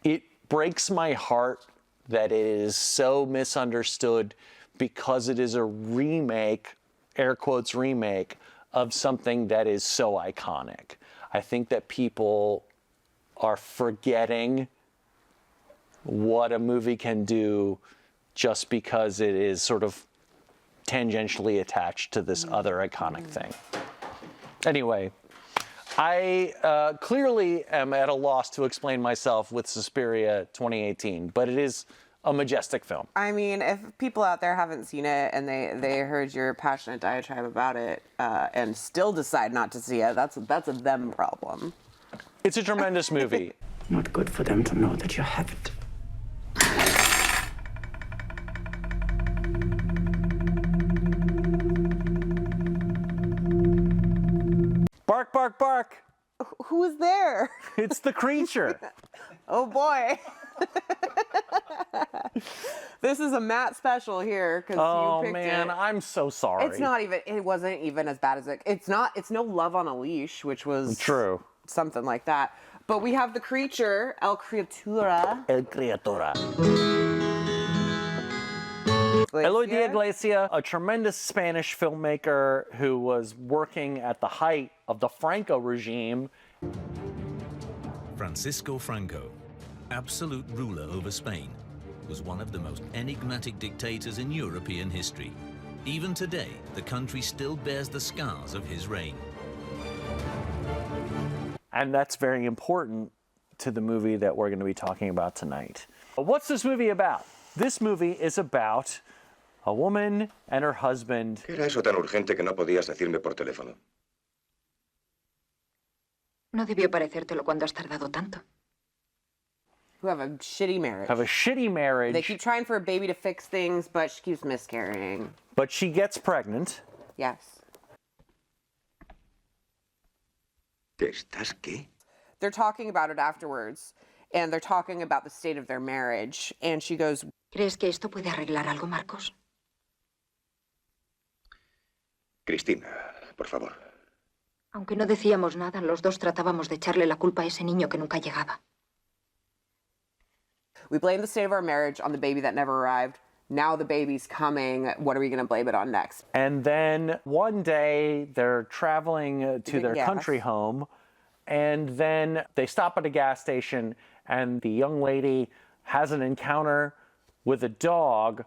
it breaks my heart that it is so misunderstood because it is a remake, air quotes remake, of something that is so iconic. I think that people are forgetting what a movie can do just because it is sort of tangentially attached to this other iconic thing. Anyway, I clearly am at a loss to explain myself with Suspiria 2018, but it is a majestic film. I mean, if people out there haven't seen it and they heard your passionate diatribe about it and still decide not to see it, that's a them problem. It's a tremendous movie. Not good for them to know that you haven't. Bark, bark, bark. Who's there? It's the creature. Oh boy. This is a Matt special here because you picked it. Oh man, I'm so sorry. It wasn't even as bad as it. It's no Love on a Leash, which was true. Something like that. But we have the creature, El Criatura. El Criatura. Eloy de Iglesia, a tremendous Spanish filmmaker who was working at the height of the Franco regime. Francisco Franco, absolute ruler over Spain, was one of the most enigmatic dictators in European history. Even today, the country still bears the scars of his reign. And that's very important to the movie that we're going to be talking about tonight. What's this movie about? This movie is about a woman and her husband. ¿Qué era eso tan urgente que no podías decirme por teléfono? No debió parecértelo cuando has tardado tanto. Who have a shitty marriage. Have a shitty marriage. They keep trying for a baby to fix things, but she keeps miscarrying. But she gets pregnant. Yes. ¿Estás qué? They're talking about it afterwards, and they're talking about the state of their marriage, and she goes, ¿Crees que esto puede arreglar algo, Marcos? Cristina, por favor. Aunque no decíamos nada, los dos tratábamos de echarle la culpa a ese niño que nunca llegaba. We blame the state of our marriage on the baby that never arrived. Now the baby's coming. What are we going to blame it on next? And then one day they're traveling to their country home, and then they stop at a gas station, and the young lady has an encounter with a dog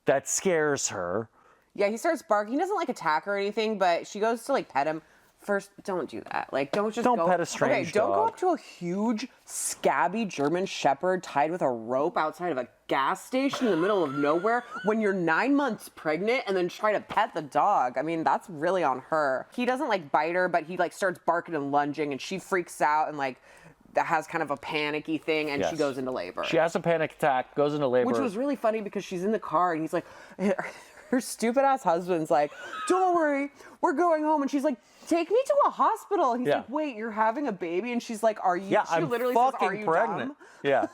that scares her. Yeah, he starts barking. He doesn't attack her or anything, but she goes to pet him. First, don't do that. Don't pet a strange dog. Don't go dog. up to a huge, scabby German Shepherd tied with a rope outside of a gas station in the middle of nowhere when you're 9 months pregnant and then try to pet the dog. I mean, that's really on her. He doesn't bite her, but he starts barking and lunging, and she freaks out and that has kind of a panicky thing, and she goes into labor. She has a panic attack, goes into labor. Which was really funny because she's in the car and he's like, her stupid ass husband's like, don't worry, we're going home. And she's like, take me to a hospital. And he's like, wait, you're having a baby? And she's like, are you? Yeah, she I'm literally fucking says, are you pregnant. dumb? Yeah.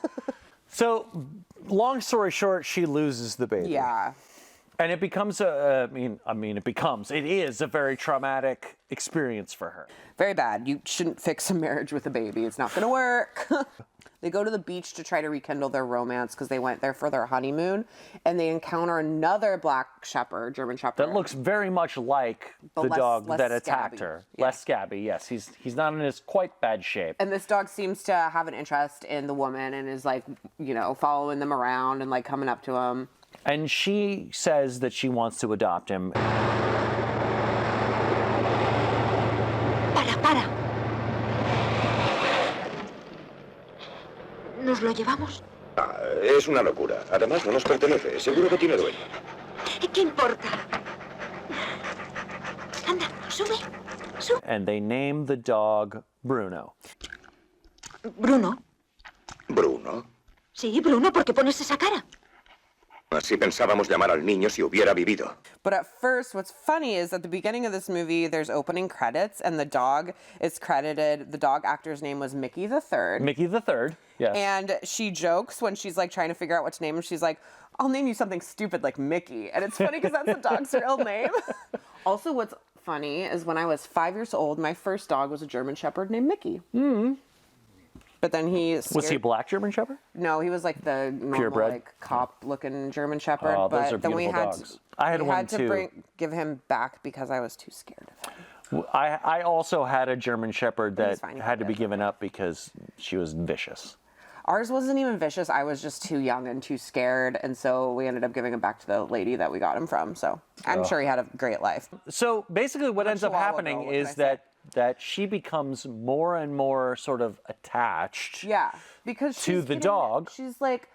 So, long story short, she loses the baby. Yeah. And it becomes it is a very traumatic experience for her. Very bad. You shouldn't fix a marriage with a baby. It's not going to work. They go to the beach to try to rekindle their romance because they went there for their honeymoon, and they encounter another black shepherd, German shepherd. That looks very much like the dog that attacked her. Yeah. Less scabby, yes. He's not in his quite bad shape. And this dog seems to have an interest in the woman and is following them around and coming up to him. And she says that she wants to adopt him. Para. ¿Nos lo llevamos? Es una locura. Además, no nos pertenece. Seguro que tiene dueño. ¿Qué importa? Anda, sube. And they name the dog Bruno. ¿Bruno? ¿Bruno? Sí, Bruno, ¿por qué pones esa cara? Así pensábamos llamar al niño si hubiera vivido. But at first, what's funny is at the beginning of this movie, there's opening credits, and the dog is credited. The dog actor's name was Mickey the Third. Mickey the Third, yes. And she jokes when she's like trying to figure out what to name him. She's like, "I'll name you something stupid like Mickey," and it's funny because that's the dog's real name. Also, what's funny is when I was 5 years old, my first dog was a German Shepherd named Mickey. Mm. But then was he a black German Shepherd? No, he was like the normal, purebred, like cop-looking German Shepherd. Oh, but those are then we beautiful had dogs. to, I had we one had to too. give him back because I was too scared of him. I also had a German Shepherd that fine, he had to could be live. given up because she was vicious. Ours wasn't even vicious. I was just too young and too scared, and so we ended up giving him back to the lady that we got him from. So I'm sure he had a great life. So basically, what ends up happening is that she becomes more and more sort of attached. Yeah, because to the dog. She's like,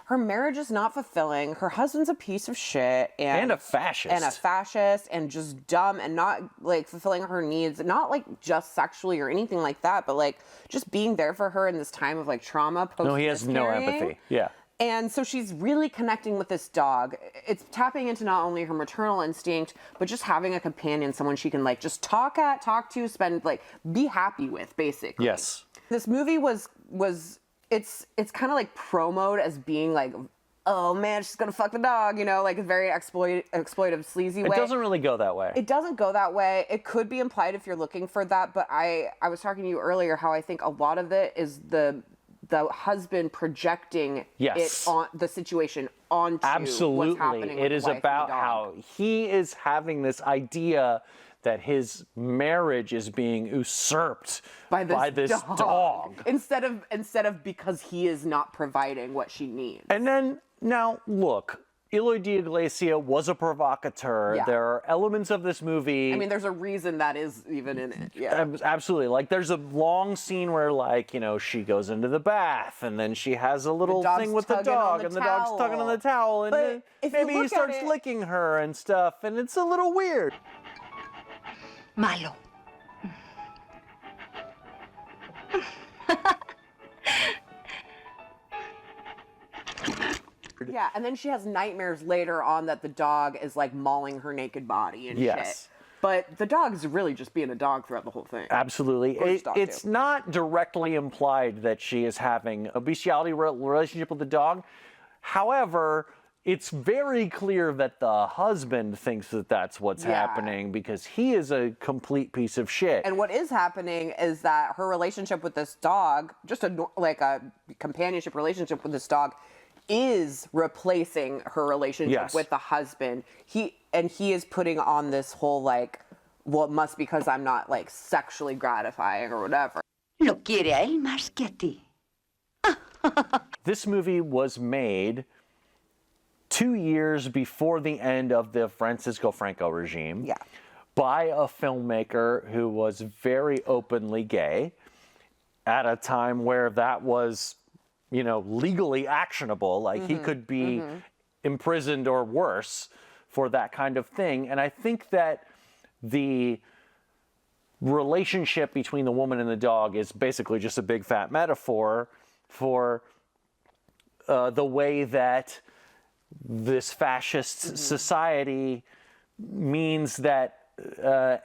her marriage is not fulfilling. Her husband's a piece of shit And a fascist. And just dumb and not like fulfilling her needs, not like just sexually or anything like that, but like just being there for her in this time of like trauma. No, he has no post-miscarrying. empathy. Yeah. And so she's really connecting with this dog. It's tapping into not only her maternal instinct, but just having a companion, someone she can like just talk to, spend like, be happy with, basically. Yes. This movie it's kind of like promoted as being like, oh man, she's gonna fuck the dog, you know, like a very exploitive, sleazy way. It doesn't really go that way. It doesn't go that way. It could be implied if you're looking for that, but I was talking to you earlier how I think a lot of it is the husband projecting it on the situation onto what's happening with It the is wife and about the dog. how he is having this idea that his marriage is being usurped by this dog. Instead of because he is not providing what she needs. And then, now, look, Eloy de Iglesia was a provocateur. Yeah. There are elements of this movie. I mean, there's a reason that is even in it. Yeah. Absolutely. Like, there's a long scene where, like, you know, she goes into the bath, and then she has a little thing with the dog, and the dog's tugging on the towel, and then maybe he starts licking her and stuff, and it's a little weird. Malo. Yeah, and then she has nightmares later on that the dog is like mauling her naked body and shit. But the dog's really just being a dog throughout the whole thing. Absolutely. It's not directly implied that she is having a bestiality relationship with the dog. However, it's very clear that the husband thinks that that's what's happening because he is a complete piece of shit. And what is happening is that her relationship with this dog, just a companionship relationship with this dog, is replacing her relationship with the husband. He is putting on this whole like, well, it must be because I'm not like sexually gratifying or whatever. Lo quiere a él más que a ti. This movie was made 2 years before the end of the Francisco Franco regime by a filmmaker who was very openly gay at a time where that was, you know, legally actionable. Like he could be imprisoned or worse for that kind of thing. And I think that the relationship between the woman and the dog is basically just a big fat metaphor for the way that this fascist society means that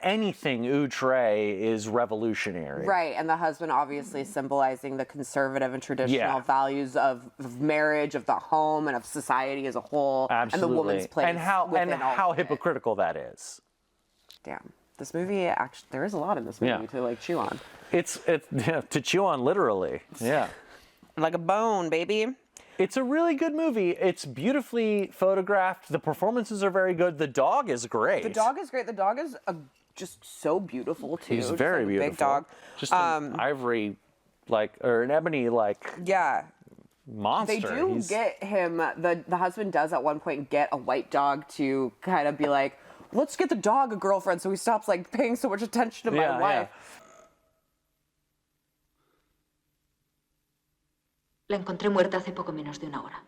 anything outre is revolutionary. Right, and the husband obviously symbolizing the conservative and traditional values of marriage, of the home, and of society as a whole. Absolutely. And the woman's place and how hypocritical that is. Damn, this movie actually, there is a lot in this movie to like chew on. It's to chew on literally. Yeah, like a bone, baby. It's a really good movie. It's beautifully photographed. The performances are very good. The dog is great. The dog is great. The dog is just so beautiful too. He's very beautiful. Big dog. Just an ivory, or an ebony, monster. They do get him. The husband does at one point get a white dog to kind of be like, let's get the dog a girlfriend, so he stops like paying so much attention to my wife. La encontré muerta hace poco menos de una hora.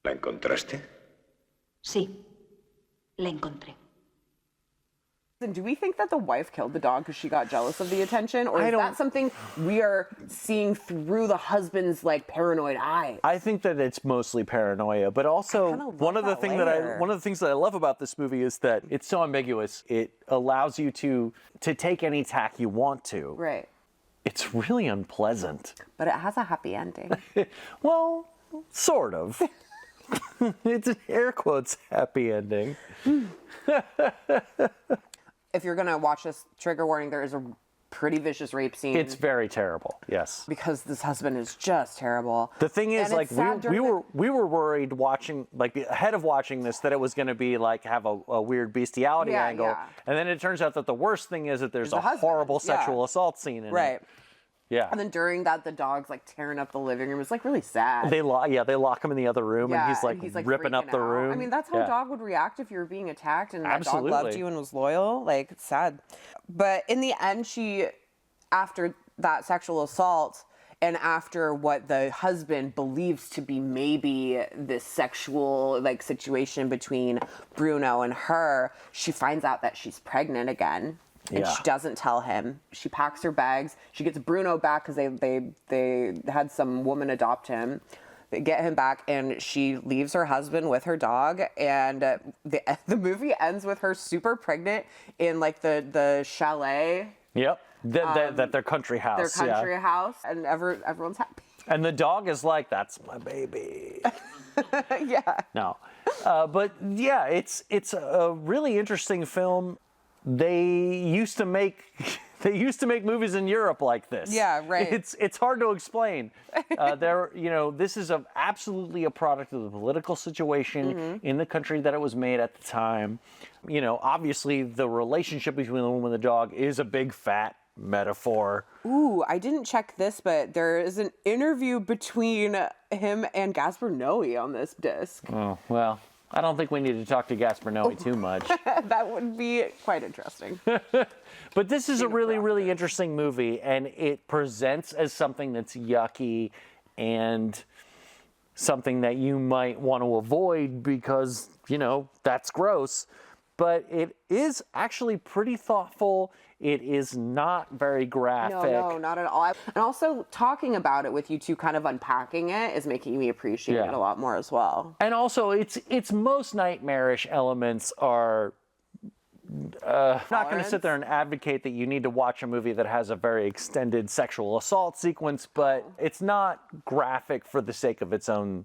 ¿La encontraste? Sí, la encontré. And do we think that the wife killed the dog because she got jealous of the attention? Or is that something we are seeing through the husband's like paranoid eye? I think that it's mostly paranoia, but also one of the things that I love about this movie is that it's so ambiguous. It allows you to take any tack you want to. Right. It's really unpleasant. But it has a happy ending. Well, sort of. It's an air quotes happy ending. If you're gonna watch this, trigger warning, there is a pretty vicious rape scene. It's very terrible, yes. Because this husband is just terrible. The thing is, like, we were worried watching, like, ahead of watching this, that it was going to be like have a weird bestiality angle, and then it turns out that the worst thing is that there's a horrible sexual assault scene in it. Yeah. And then during that, the dog's like tearing up the living room. It's like really sad. They lock him in the other room, and he's like ripping up the room. I mean, that's how a dog would react if you were being attacked and that dog loved you and was loyal. Like, it's sad. But in the end, after that sexual assault, and after what the husband believes to be maybe this sexual like situation between Bruno and her, she finds out that she's pregnant again. And she doesn't tell him. She packs her bags. She gets Bruno back because they had some woman adopt him. They get him back, and she leaves her husband with her dog. And the movie ends with her super pregnant in like the chalet. Yep. Their country house. Their country house, and everyone's happy. And the dog is like, "That's my baby." Yeah. No, but yeah, it's a really interesting film. They used to make movies in Europe like this. Yeah, right. It's hard to explain. This is absolutely a product of the political situation in the country that it was made at the time. Obviously the relationship between the woman and the dog is a big fat metaphor. Ooh, I didn't check this, but there is an interview between him and Gaspar Noé on this disc. Oh, well. I don't think we need to talk to Gaspar Noé too much. That would be quite interesting. But this is a really, really interesting movie, and it presents as something that's yucky and something that you might want to avoid because, that's gross. But it is actually pretty thoughtful. It is not very graphic. No, not at all. And also talking about it with you two, kind of unpacking it, is making me appreciate it a lot more as well. And also, its most nightmarish elements are... I'm not going to sit there and advocate that you need to watch a movie that has a very extended sexual assault sequence, but it's not graphic for the sake of its own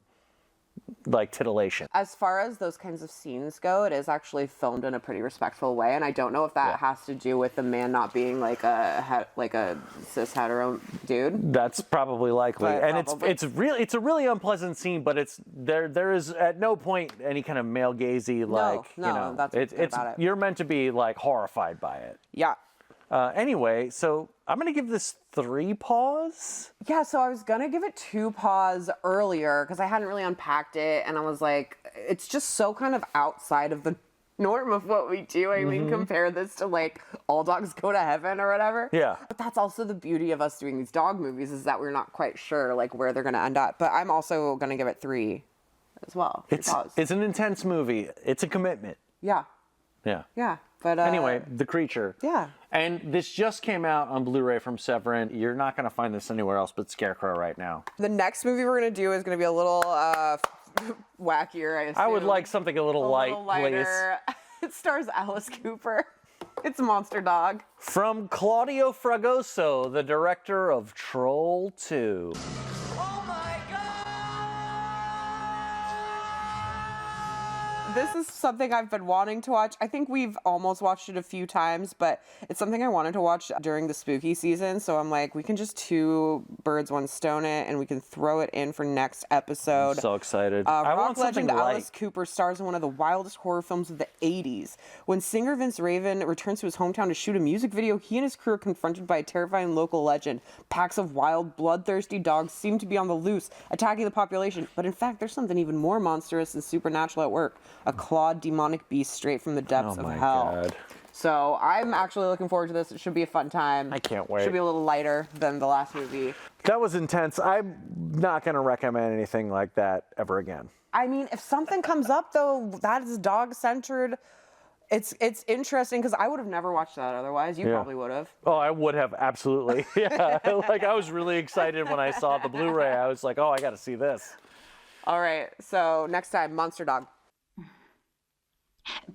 titillation. As far as those kinds of scenes go, it is actually filmed in a pretty respectful way, and I don't know if that has to do with the man not being like a cis hetero dude. That's probably likely, it's a really unpleasant scene, but there is at no point any kind of male gazy that's you're meant to be horrified by it. Yeah. Anyway, so I'm going to give this 3 paws. Yeah, so I was going to give it 2 paws earlier because I hadn't really unpacked it, and I was like, it's just so kind of outside of the norm of what we do. I mean, compare this to All Dogs Go to Heaven or whatever. Yeah. But that's also the beauty of us doing these dog movies, is that we're not quite sure where they're going to end up. But I'm also going to give it 3 as well. It's an intense movie. It's a commitment. Yeah. Yeah. Yeah. But anyway, The Creature. Yeah. And this just came out on Blu-ray from Severin. You're not going to find this anywhere else but Scarecrow right now. The next movie we're going to do is going to be a little wackier, I assume. I would like something a little lighter. Please. It stars Alice Cooper. It's Monster Dog. From Claudio Fragoso, the director of Troll 2. This is something I've been wanting to watch. I think we've almost watched it a few times, but it's something I wanted to watch during the spooky season. So I'm like, we can just 2 birds, 1 stone it, and we can throw it in for next episode. I'm so excited. Rock legend Alice Cooper stars in one of the wildest horror films of the 80s. When singer Vince Raven returns to his hometown to shoot a music video, he and his crew are confronted by a terrifying local legend. Packs of wild, bloodthirsty dogs seem to be on the loose, attacking the population. But in fact, there's something even more monstrous and supernatural at work. A clawed demonic beast straight from the depths of hell. God. So I'm actually looking forward to this. It should be a fun time. I can't wait. Should be a little lighter than the last movie. That was intense. I'm not going to recommend anything like that ever again. I mean, if something comes up, though, that is dog-centered, It's interesting because I would have never watched that otherwise. You probably would have. Oh, I would have, absolutely. Yeah, like I was really excited when I saw the Blu-ray. I was like, oh, I got to see this. All right, so next time, Monster Dog.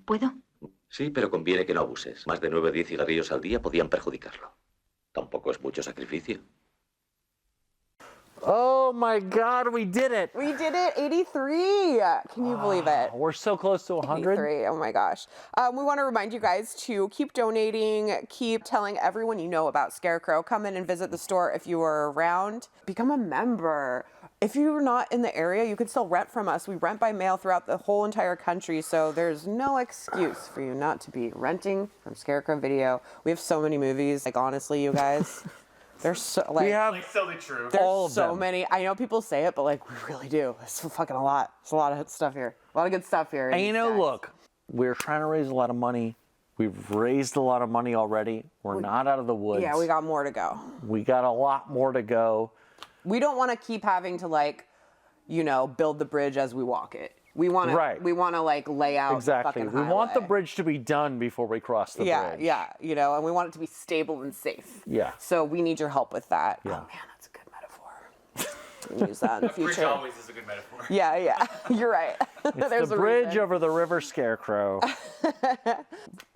¿Puedo? Sí, pero conviene que no abuses. Más de 9 o 10 cigarrillos al día podían perjudicarlo. Tampoco es mucho sacrificio. Oh my God, we did it. We did it, 83. Can you believe it? We're so close to 100. 83, oh my gosh. We want to remind you guys to keep donating, keep telling everyone you know about Scarecrow. Come in and visit the store if you are around. Become a member. If you're not in the area, you can still rent from us. We rent by mail throughout the whole entire country, so there's no excuse for you not to be renting from Scarecrow Video. We have so many movies, like honestly, you guys. There's so like we have solely true. There's all of so them. many. I know people say it, but like we really do. It's fucking a lot. It's a lot of stuff here. A lot of good stuff here. And you know, look, we're trying to raise a lot of money. We've raised a lot of money already. We're not out of the woods. Yeah, we got more to go. We got a lot more to go. We don't want to keep having to like, you know, build the bridge as we walk it. We want to we want to like lay out exactly. the We want the bridge to be done before we cross the bridge. Yeah, you know, and we want it to be stable and safe. Yeah. So we need your help with that. Yeah. Oh man, that's a good metaphor. We'll use that in the future. Bridge always is a good metaphor. Yeah, you're right. It's the bridge over the river Scarecrow.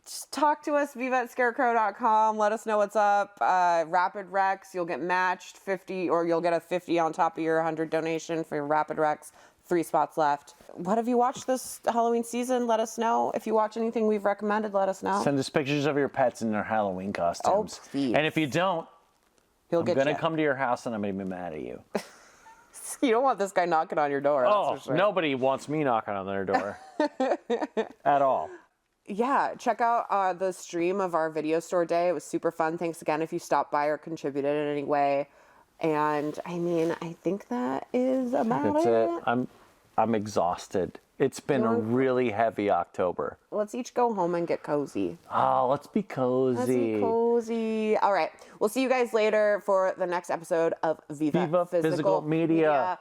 Just talk to us, viva@scarecrow.com. Let us know what's up. Rapid Rex, you'll get matched 50, or you'll get a 50 on top of your 100 donation for your Rapid Rex. 3 spots left. What have you watched this Halloween season? Let us know. If you watch anything we've recommended, let us know. Send us pictures of your pets in their Halloween costumes. Oh, please. And if you don't, I'm get going to you. come to your house and I'm going to be mad at you. You don't want this guy knocking on your door. That's for sure. Nobody wants me knocking on their door. At all. Yeah, check out the stream of our video store day. It was super fun. Thanks again if you stopped by or contributed in any way. And I mean, I think that is about That's it. I'm exhausted. It's been a really heavy October. Let's each go home and get cozy. Oh, let's be cozy. Let's be cozy. All right. We'll see you guys later for the next episode of Viva Physical Media.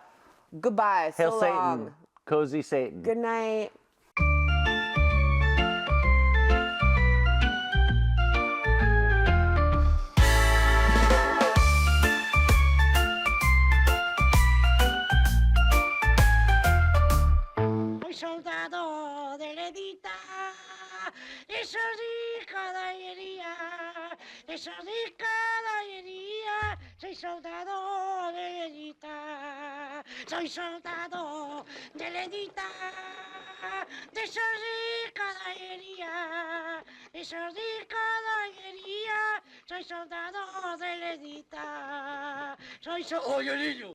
Goodbye. Hail So Satan. long. Cozy Satan. Good night. Soldado de Ledita, eso sí caballería, eso sí caballería, soy soldado de Ledita, soy soldado de Ledita, eso sí caballería, eso sí caballería, soy soldado de Ledita, soy soldado. Oye, niño.